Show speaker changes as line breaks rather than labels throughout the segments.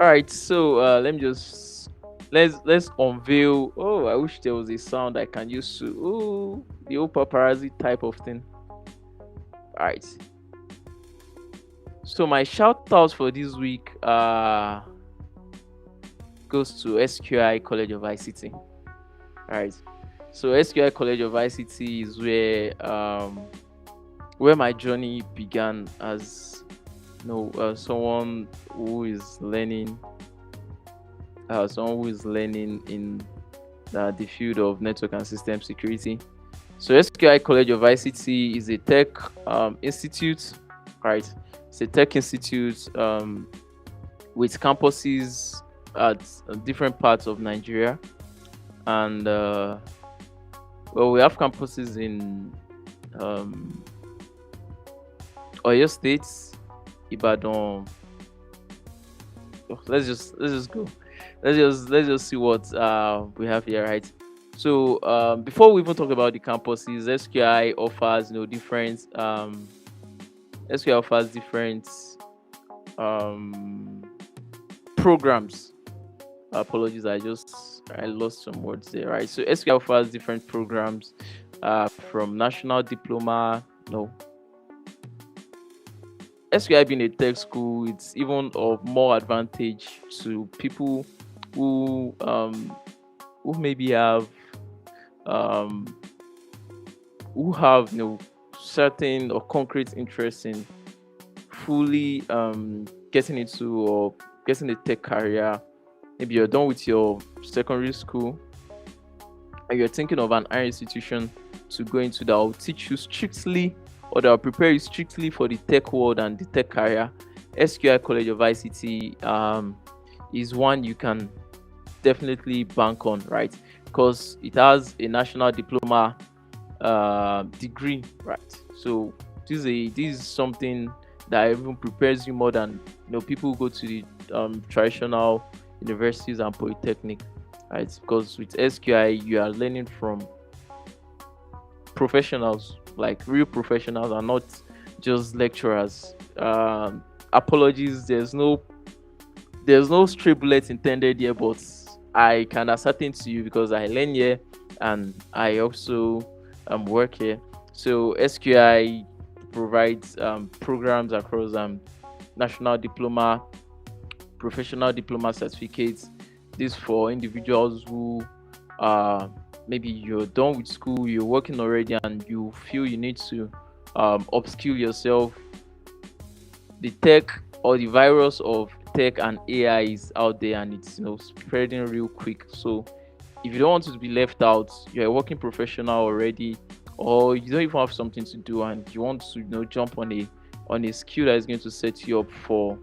All right, so let me just let's unveil. Oh, I wish there was a sound I can use to the old paparazzi type of thing. All right, so my shout out for this week goes to SQI College of ICT. All right, so SQI College of ICT is where my journey began as someone who is learning in the field of network and system security. So SQI College of ICT is a tech institute, right? It's a tech institute with campuses at different parts of Nigeria, and well, we have campuses in um, Oyo State, Ibadan. Oh, let's just go. Let's just see what we have here, right? So before we even talk about the campuses, SQI offers different SQI offers different um, programs. Apologies, I lost some words there, right? So SQI offers different programs from National Diploma. No, SQI being a tech school, it's even of more advantage to people who um, who maybe um, have certain or concrete interest in fully getting into or getting a tech career. Maybe you're done with your secondary school and you're thinking of an higher institution to go into that will teach you strictly or that will prepare you strictly for the tech world and the tech career. SQI College of ICT is one you can definitely bank on, right? Because it has a national diploma degree, right? So this is something that even prepares you more than people who go to the traditional universities and polytechnic, right? Because with SQI you are learning from professionals, like real professionals, and not just lecturers. Apologies, there's no stray bullet intended here, but I can ascertain to you because I learn here and I also work here. So SQI provides programs across national diploma, professional diploma certificates. This for individuals who maybe you're done with school, you're working already, and you feel you need to upskill yourself. The tech or the virus of tech and AI is out there and it's spreading real quick. So if you don't want to be left out, you're a working professional already, or you don't even have something to do and you want to jump on a skill that is going to set you up for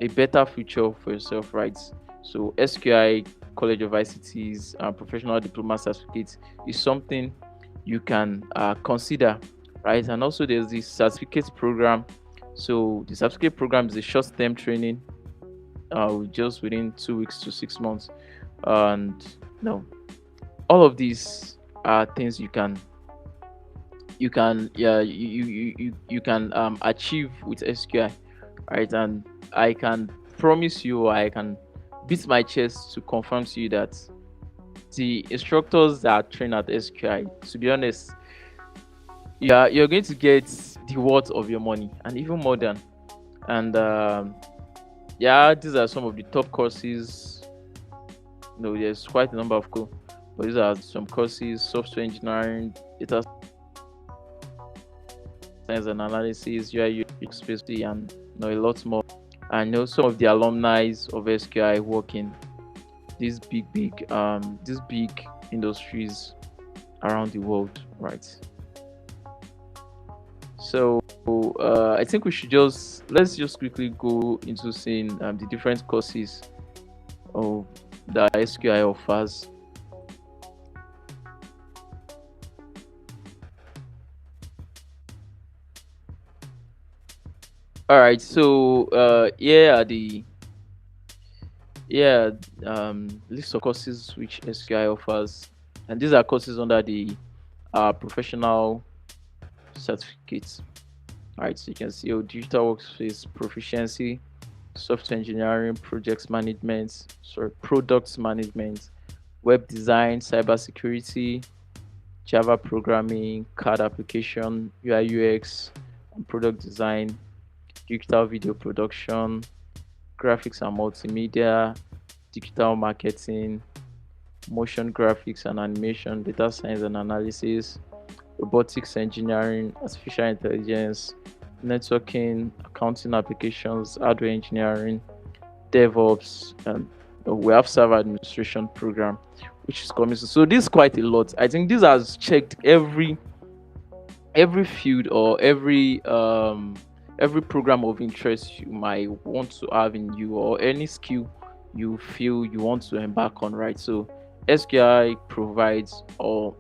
a better future for yourself, right? So SQI College of ICT's professional diploma certificate is something you can consider, right? And also there's this certificate program. So the certificate program is a short-term training, just within 2 weeks to 6 months, and no, all of these are things you can achieve with SQI, right? And I can promise you, I can beat my chest to confirm to you that the instructors that train at SQI, to be honest, you're going to get the worth of your money and even more than. And yeah, these are some of the top courses. There's quite a number of but these are some courses: software engineering, data science and analysis, UI UX specialty, and a lot more. I know some of the alumni of SQI work in these big industries around the world, right? So I think let's just quickly go into seeing the different courses of that SQI offers. All right, so yeah, list of courses which SQI offers, and these are courses under the professional certificates. All right, so you can see digital workspace proficiency, software engineering, projects management, sorry, products management, web design, cybersecurity, Java programming, CAD application, UI UX, and product design, digital video production, graphics and multimedia, digital marketing, motion graphics and animation, data science and analysis, robotics engineering, artificial intelligence, networking, accounting applications, hardware engineering, DevOps, and we have server administration program, which is coming soon. So this is quite a lot. I think this has checked every field or every program of interest you might want to have in you, or any skill you feel you want to embark on, right? So SQI provides or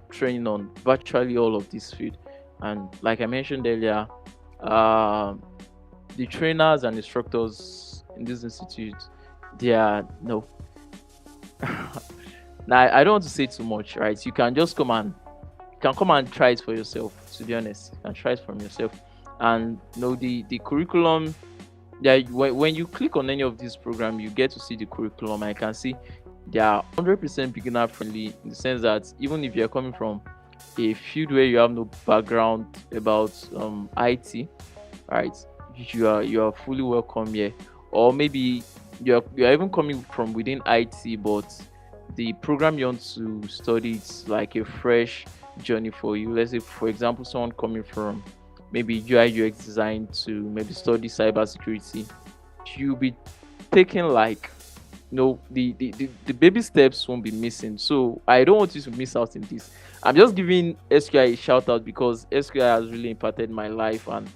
training on virtually all of this field, and like I mentioned earlier, uh, the trainers and instructors in this institute, they are no. Now I don't want to say too much, right? You can come and try it for yourself. To be honest, you can try it from yourself, and the curriculum. Yeah, when you click on any of these program, you get to see the curriculum. I can see they are 100% beginner friendly, in the sense that even if you're coming from a field where you have no background about IT, right? You are fully welcome here. Or maybe you're even coming from within IT, but the program you want to study, it's like a fresh journey for you. Let's say, for example, someone coming from maybe UI UX design to maybe study cybersecurity, you'll be taking like the baby steps won't be missing. So I don't want you to miss out in this. I'm just giving SQI a shout out because SQI has really impacted my life, and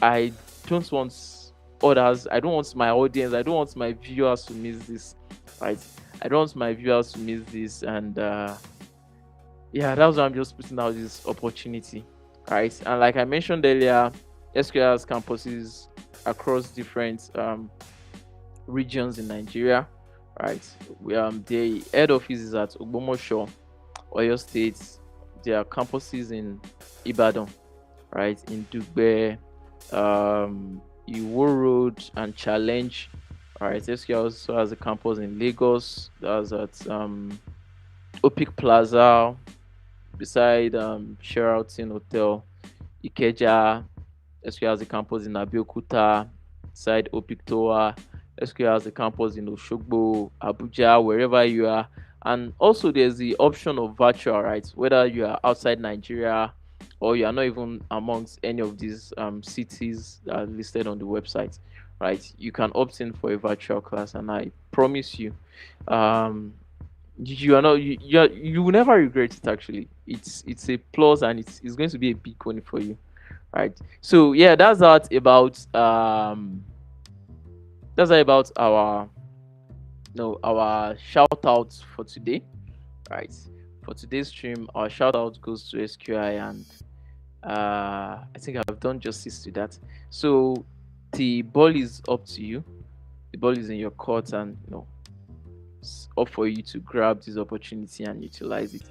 I don't want I don't want my audience, I don't want my viewers to miss this, right? I don't want my viewers to miss this, and yeah, that's why I'm just putting out this opportunity, right? And like I mentioned earlier, SQI has campuses across different regions in Nigeria, right? The head office is at Ogbomosho, Oyo State. There are campuses in Ibadan, right? In Dugbe, Iwo Road, and Challenge. Right, SQI also has a campus in Lagos. That's at Opik Plaza, beside Sheraton Hotel, Ikeja. SQI has a campus in Abeokuta, beside Opik Tower. SQI has a campus in Oshogbo, Abuja, wherever you are. And also, there's the option of virtual, right? Whether you are outside Nigeria or you are not even amongst any of these cities that are listed on the website, right? You can opt in for a virtual class, and I promise you, um, you are not you will never regret it. Actually, it's a plus, and it's going to be a big one for you, right? So yeah, that's all about our no our shout outs for today, right? For today's stream, our shout out goes to SQI, and I think I've done justice to that. So the ball is up to you. The ball is in your court, and it's up for you to grab this opportunity and utilize it.